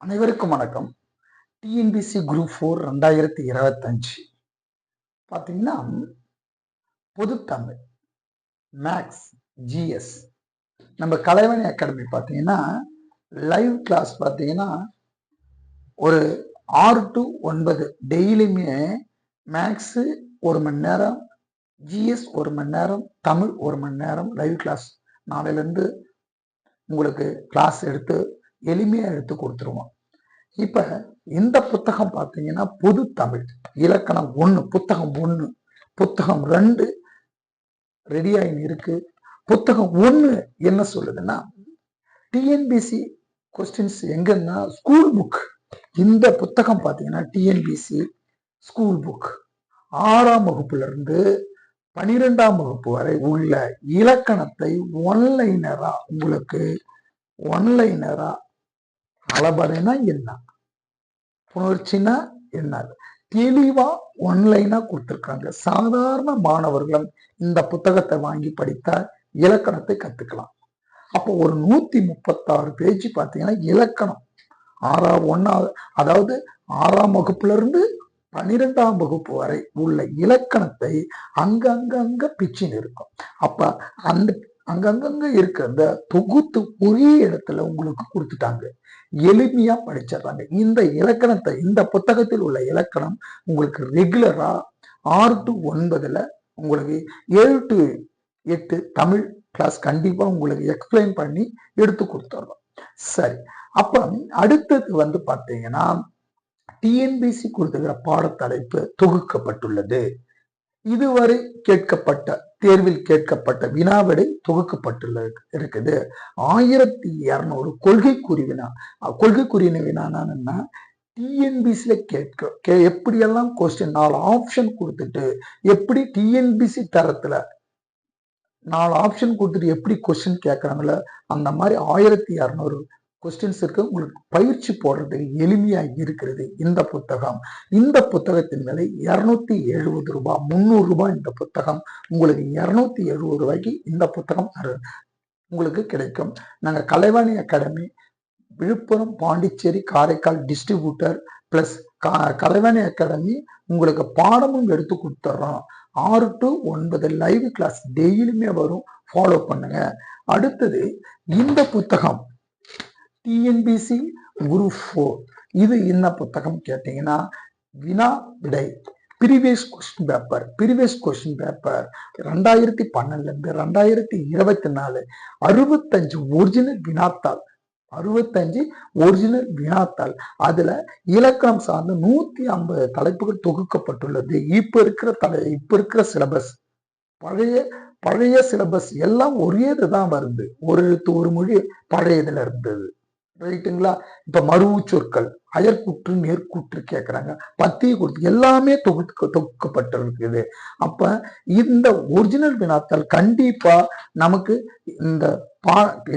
அனைவருக்கும் வணக்கம். TNPSC group 4 2025 பார்த்தீங்கன்னா பொதுத்தமிழ், மேக்ஸ், ஜிஎஸ் நம்ம கலைவாணி அகாடமி பார்த்தீங்கன்னா லைவ் கிளாஸ் பார்த்தீங்கன்னா ஒரு 6 to 9 டெய்லியுமே மேக்ஸு 1 மணி நேரம், ஜிஎஸ் 1 மணி நேரம், தமிழ் 1 மணி நேரம் லைவ் கிளாஸ் நாளையிலேருந்து உங்களுக்கு கிளாஸ் எடுத்து எளிமையாக எடுத்து கொடுத்துருவோம். இப்ப இந்த புத்தகம் பார்த்தீங்கன்னா பொது தமிழ் இலக்கணம் 1 புத்தகம் 1 புத்தகம் 2 ரெடியாகி இருக்கு. புத்தகம் 1 என்ன சொல்லுதுன்னா டிஎன்பிசி கொஸ்டின்ஸ் எங்கன்னா ஸ்கூல் புக். இந்த புத்தகம் பார்த்தீங்கன்னா டிஎன்பிசி ஸ்கூல் புக் 6ஆம் வகுப்புல இருந்து 12ஆம் வகுப்பு வரை உள்ள இலக்கணத்தை ஒன்லைனரா உங்களுக்கு அளபறைனா என்ன, புணர்ச்சினா என்ன தெளிவா ஒன்லைனா கொடுத்துருக்காங்க. சாதாரண மாணவர்களும் இந்த புத்தகத்தை வாங்கி படித்தா இலக்கணத்தை கத்துக்கலாம். அப்போ ஒரு 136 பேஜ் பார்த்தீங்கன்னா இலக்கணம் 6ஆம் வகுப்புல இருந்து 12ஆம் வகுப்பு வரை உள்ள இலக்கணத்தை அங்கங்க பிச்சின்னு இருக்கும். அப்ப அந்த அங்கங்க இருக்க அந்த தொகுத்து ஒரே இடத்துல உங்களுக்கு கொடுத்துட்டாங்க. எளிமையா படிச்சிடறாங்க. இந்த இலக்கணத்தை இந்த புத்தகத்தில் உள்ள இலக்கணம் உங்களுக்கு ரெகுலரா 6 to 9 உங்களுக்கு 7 to 8 தமிழ் கிளாஸ் கண்டிப்பா உங்களுக்கு எக்ஸ்பிளைன் பண்ணி எடுத்து கொடுத்துறோம். சரி, அப்ப அடுத்தது பார்த்தீங்கன்னா டிஎன்பிசி கொடுத்துக்கிற பாடத்தலைப்பு தொகுக்கப்பட்டுள்ளது. இதுவரை தேர்வில் கேட்கப்பட்ட வினாவிடை தொகுக்கப்பட்டுள்ளது இருக்குது. 1200 கொள்கைக்குரிய வினா டிஎன்பிசில எப்படியெல்லாம் கொஸ்டின் 4 ஆப்ஷன் கொடுத்துட்டு எப்படி டிஎன்பிசி தரத்துல 4 ஆப்ஷன் கொடுத்துட்டு எப்படி கொஸ்டின் கேட்கறாங்களோ அந்த மாதிரி 1200 கொஸ்டின்ஸ் இருக்கு. உங்களுக்கு பயிற்சி போடுறதுக்கு எளிமையா இருக்கிறது இந்த புத்தகம். இந்த புத்தகத்தின் விலை 270 ரூபாய், 300 ரூபாய். இந்த புத்தகம் உங்களுக்கு 270 ரூபாய்க்கு இந்த புத்தகம் உங்களுக்கு கிடைக்கும். நாங்க Kalaivani academy Villupuram, Pondicherry, Karaikal distributor plus Kalaivani academy உங்களுக்கு பாடமும் எடுத்து கொடுத்துட்றோம். 6 to 9 லைவ் கிளாஸ் டெய்லியுமே வரும், ஃபாலோ பண்ணுங்க. அடுத்தது இந்த புத்தகம் டிஎன்பிசி குரூப் 4 இது என்ன புத்தகம் கேட்டீங்கன்னா வினா விடை ப்ரீவியஸ் கொஸ்டின் பேப்பர் 2012 இருந்து 2024 65 ஒரிஜினல் வினாத்தாள் அதுல இலக்கணம் சார்ந்து 150 தலைப்புகள் தொகுக்கப்பட்டுள்ளது. இப்ப இருக்கிற சிலபஸ் பழைய சிலபஸ் எல்லாம் ஒரே இதுதான் வருது. ஒரு எழுத்து ஒரு மொழி பழைய இதுல இருந்தது, ரைட்டுங்களா? இப்ப மருவு சொற்கள், அயற்கூற்று, நேர்கூற்று கேட்கறாங்க, பத்திய கூற்று எல்லாமே தொகுக்கப்பட்டிருக்குது. அப்ப இந்த ஒரிஜினல் வினாத்தாள் கண்டிப்பா நமக்கு இந்த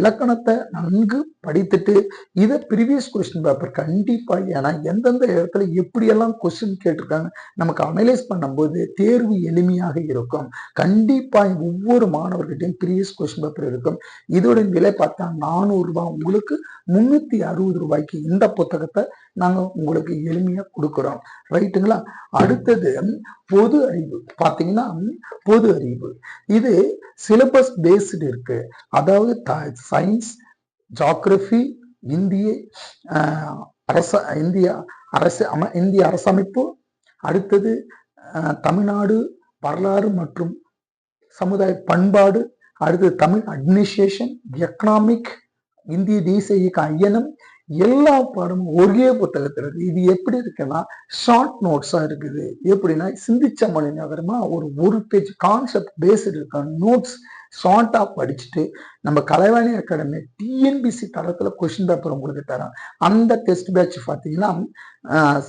இலக்கணத்தை நன்கு படித்துட்டு இதை ப்ரீவியஸ் கொஸ்டின் பேப்பர் கண்டிப்பா, ஏன்னா எந்தெந்த இடத்துல எப்படியெல்லாம் கொஸ்டின் கேட்டிருக்காங்க நமக்கு அனலைஸ் பண்ணும்போது தேர்வு எளிமையாக இருக்கும். கண்டிப்பா ஒவ்வொரு மாணவர்கிட்டையும் ப்ரீவியஸ் கொஸ்டின் பேப்பர் இருக்கும். இதோட விலை பார்த்தா 400 ரூபாய், உங்களுக்கு 360 ரூபாய்க்கு இந்த புத்தகத்தை நாங்க உங்களுக்கு எளிமையா கொடுக்கிறோம், ரைட்டுங்களா? அடுத்தது பொது அறிவு பார்த்தீங்கன்னா பொது அறிவு இது சிலபஸ் பேஸ்டு இருக்கு. அதாவது சயின்ஸ், ஜியோகிராஃபி, இந்திய அரசமைப்பு, அடுத்தது தமிழ்நாடு வரலாறு மற்றும் சமுதாய பண்பாடு, அடுத்தது தமிழ் அட்மினிஸ்ட்ரேஷன், எக்கனாமிக், இந்திய தேசிய இயக்க ஐயனம், எல்லா பாடமும் ஒரே புத்தகத்துல இருக்கு. இது எப்படி இருக்குன்னா ஷார்ட் நோட்ஸா இருக்குது. எப்படின்னா சிந்திச்ச மணி நகரமா ஒரு பேஜ் கான்செப்ட் பேஸ்டு இருக்க நோட்ஸ் ஷார்ட்டா படிச்சுட்டு நம்ம கலைவாணி அகாடமி டிஎன்பிசி தரத்துல கொஸ்டின் பேப்பர் உங்களுக்கு தரோம். அந்த டெஸ்ட் பேட்ச் பார்த்தீங்கன்னா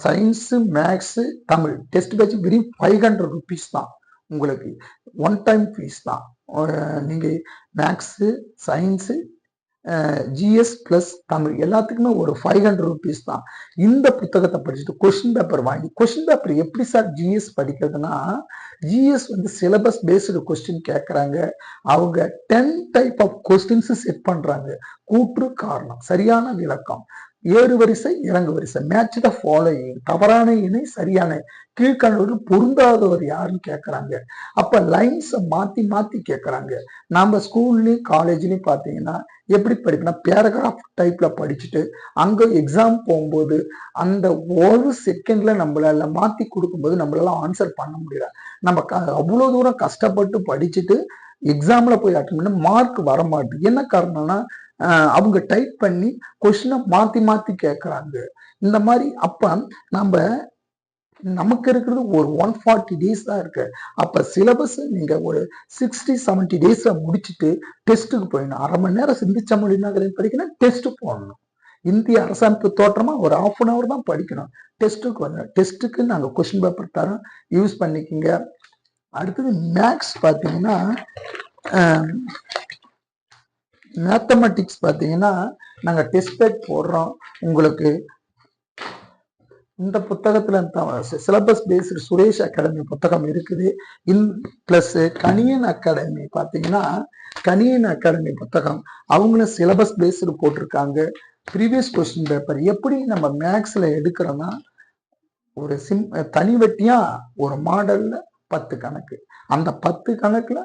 science, maths, Tamil test batch வெறும் 500 rupees தான். உங்களுக்கு ஒன் டைம் ஃபீஸ் தான். நீங்க maths, science, GS plus Tamil எல்லாத்துக்குமே ஒரு 500 rupees தான். இந்த புத்தகத்தை படிச்சுட்டு கொஸ்டின் பேப்பர் வாங்கி, கொஸ்டின் பேப்பர் எப்படி சார் ஜிஎஸ் படிக்கிறதுனா, ஜிஎஸ் சிலபஸ் பேஸ்டு கொஸ்டின் கேட்கறாங்க. அவங்க 10 டைப் ஆஃப் கொஸ்டின்ஸ் செட் பண்றாங்க. கூற்று, காரணம், சரியான விளக்கம், ஏறு வரிசை இறங்கு வரிசை, மேட்ச் த ஃபாலோயிங், தவறான இணை சரியான, கீழ்கண்டவர்கள் பொருந்தாதவர் யாருன்னு கேட்கறாங்க. அப்ப லைன்ஸ மாத்தி மாத்தி கேட்கறாங்க. நாம ஸ்கூல்லயும் காலேஜ்லயும் பாத்தீங்கன்னா எப்படி படிக்கணும், பேராகிராஃப் டைப்ல படிச்சுட்டு அங்க எக்ஸாம் போகும்போது அந்த ஒரு செகண்ட்ல நம்மளால மாத்தி கொடுக்கும்போது நம்மளால ஆன்சர் பண்ண முடியல. நம்ம அவ்வளவு தூரம் கஷ்டப்பட்டு படிச்சுட்டு எக்ஸாம்ல போய் அட்டன் பண்ண மார்க் வர மாட்டேங்குது. என்ன காரணம்னா அவங்க டைப் பண்ணி கொஸ்டினை மாத்தி மாத்தி கேட்கறாங்க. இந்த மாதிரி அப்ப நம்ம நமக்கு இருக்கிறது ஒரு 140 டேஸ் தான் இருக்கு. அப்ப சிலபஸ் நீங்க ஒரு 60-70 டேஸ்ல முடிச்சுட்டு டெஸ்ட்டுக்கு போயிடணும். அரை மணி நேரம் சிந்திச்ச மொழி படிக்கணும், டெஸ்ட் போடணும். இந்திய அரசமைப்பு தோற்றமா ஒரு 1/2 hour தான் படிக்கணும். டெஸ்ட்டுக்கு வந்து டெஸ்ட்டுக்கு நாங்க கொஸ்டின் பேப்பர் தரோம், யூஸ் பண்ணிக்கோங்க. அடுத்தது மேக்ஸ் பாத்தீங்கன்னா மேத்தமெட்டிக்ஸ் பாத்தீங்கன்னா நாங்க டெஸ்ட் பேக் போடுறோம். உங்களுக்கு இந்த புத்தகத்துல சிலபஸ் பேஸ்டு சுரேஷ் அகாடமி புத்தகம் இருக்குது. பிளஸ் கணியன் அகாடமி பாத்தீங்கன்னா கணியன் அகாடமி புத்தகம் அவங்களும் சிலபஸ் பேஸ்டு போட்டிருக்காங்க. ப்ரீவியஸ் கொஸ்டின் பேப்பர் எப்படி நம்ம மேக்ஸ்ல எடுக்கிறோம்னா ஒரு தனி வெட்டியா ஒரு மாடல்ல 10 கணக்கு, அந்த 10 கணக்குல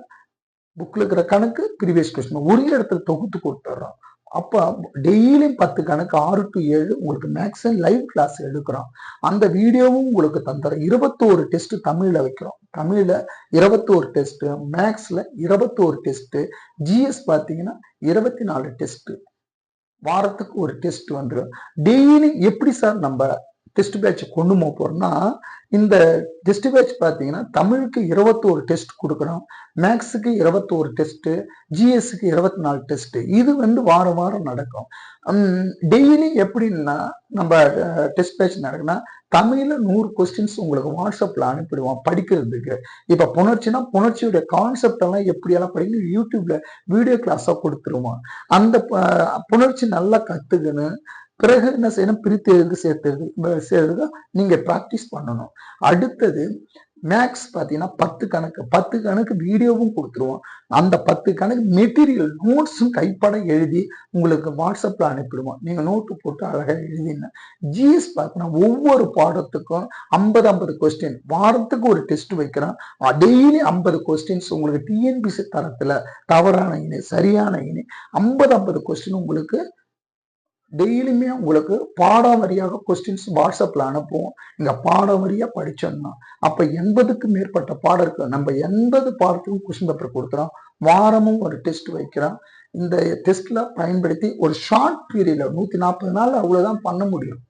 புக்ல இருக்கிற கணக்கு ப்ரீவியஸ் கொஸ்டின் ஒரு இடத்துல தொகுத்து கொடுத்துட்றோம். அப்ப டெய்லியும் 10 கணக்கு 6 to 7 உங்களுக்கு மேக்ஸ் லைவ் கிளாஸ் எடுக்கிறோம். அந்த வீடியோவும் உங்களுக்கு தந்துடும். 21 டெஸ்ட் தமிழ்ல வைக்கிறோம். தமிழ்ல 21 டெஸ்ட், மேக்ஸ்ல 21 டெஸ்ட், ஜிஎஸ் பாத்தீங்கன்னா 24 டெஸ்ட். வாரத்துக்கு ஒரு டெஸ்ட் வந்துடும். டெய்லி எப்படி சார் நம்ம டெஸ்ட் பேட்ச் கொண்டு போறோம்னா இந்த டெஸ்ட் பேட்ச் பாத்தீங்கன்னா தமிழுக்கு 21 டெஸ்ட் கொடுக்குறோம், மேக்ஸுக்கு 21 டெஸ்ட், ஜிஎஸ்க்கு 24 டெஸ்ட். இது வந்து வாரம் வாரம் நடக்கும். டெய்லி எப்படின்னா நம்ம டெஸ்ட் பேட்ச் நடக்குன்னா தமிழ்ல 100 கொஸ்டின்ஸ் உங்களுக்கு வாட்ஸ்அப்ல அனுப்பிடுவோம் படிக்கிறதுக்கு. இப்ப புணர்ச்சினா புணர்ச்சியுடைய கான்செப்ட் எல்லாம் எப்படியெல்லாம் படிக்கணும் யூடியூப்ல வீடியோ கிளாஸா கொடுத்துருவோம். அந்த புணர்ச்சி நல்லா கத்துக்கணும். பிறகு என்ன செய்யணும், பிரித்து எழுது சேர்த்து நீங்க பிராக்டிஸ் பண்ணணும். அடுத்தது மேக்ஸ் பாத்தீங்கன்னா 10 கணக்கு வீடியோவும் கொடுத்துருவோம். அந்த 10 கணக்கு மெட்டீரியல் நோட்ஸும் கைப்பட எழுதி உங்களுக்கு வாட்ஸ்அப்ல அனுப்பிடுவோம். நீங்க நோட்டு போட்டு அழகா எழுதின. ஜிஎஸ் பார்த்தீங்கன்னா ஒவ்வொரு பாடத்துக்கும் 50 கொஸ்டின், வாரத்துக்கு ஒரு டெஸ்ட் வைக்கிறோம். டெய்லி 50 கொஸ்டின்ஸ் உங்களுக்கு டிஎன்பிசி தரத்துல தவறான இணை சரியான இணை 50 கொஸ்டின் உங்களுக்கு டெய்லியுமே உங்களுக்கு பாடம் வரியாக கொஸ்டின்ஸ் வாட்ஸ்அப்ல அனுப்புவோம். இங்க பாடம் வரியா படிச்சோம்னா அப்ப 80க்கு மேற்பட்ட பாடம் இருக்கு. நம்ம 80 பாடத்துக்கும் கொஸ்டின் பேப்பர் கொடுக்குறோம். வாரமும் ஒரு டெஸ்ட் வைக்கிறோம். இந்த டெஸ்ட்ல பயன்படுத்தி ஒரு ஷார்ட் பீரியட்ல 140 நாள் அவ்வளவுதான் பண்ண முடியும்.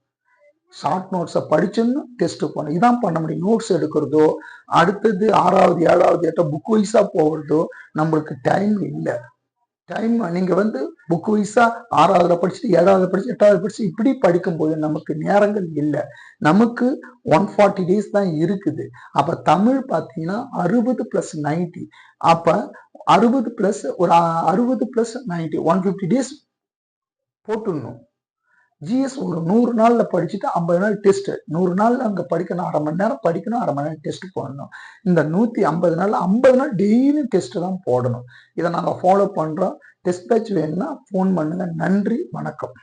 ஷார்ட் நோட்ஸை படிச்சோம்னா டெஸ்ட் போகணும், இதான் பண்ண முடியும். நோட்ஸ் எடுக்கிறதோ அடுத்தது 6வது 7வது 8 புக் வைஸா போகிறதோ நம்மளுக்கு டைம் இல்லை. டைம் நீங்க வந்து புக் வைஸா 6வதுல படிச்சுட்டு 7வது படிச்சு 8வது படிச்சு இப்படி படிக்கும்போது நமக்கு நேரங்கள் இல்லை. நமக்கு 140 டேஸ் தான் இருக்குது. அப்ப தமிழ் பாத்தீங்கன்னா 60 + 90, அப்ப 60 + ஒரு 60 + 90 150 டேஸ் போட்டுடணும். ஜிஎஸ் ஒரு 100 நாள்ல படிச்சுட்டு 50 நாள் டெஸ்ட். 100 நாள்ல அங்க படிக்கணும், அரை மணி நேரம் படிக்கணும், அரை மணி நேரம் டெஸ்ட் போடணும். இந்த 150 நாள்ல 50 நாள் டெய்லி டெஸ்ட் தான் போடணும். இதை நாங்க ஃபாலோ பண்றோம். டெஸ்ட் பேட்ச் வேணும்னா ஃபோன் பண்ணுங்க. நன்றி, வணக்கம்.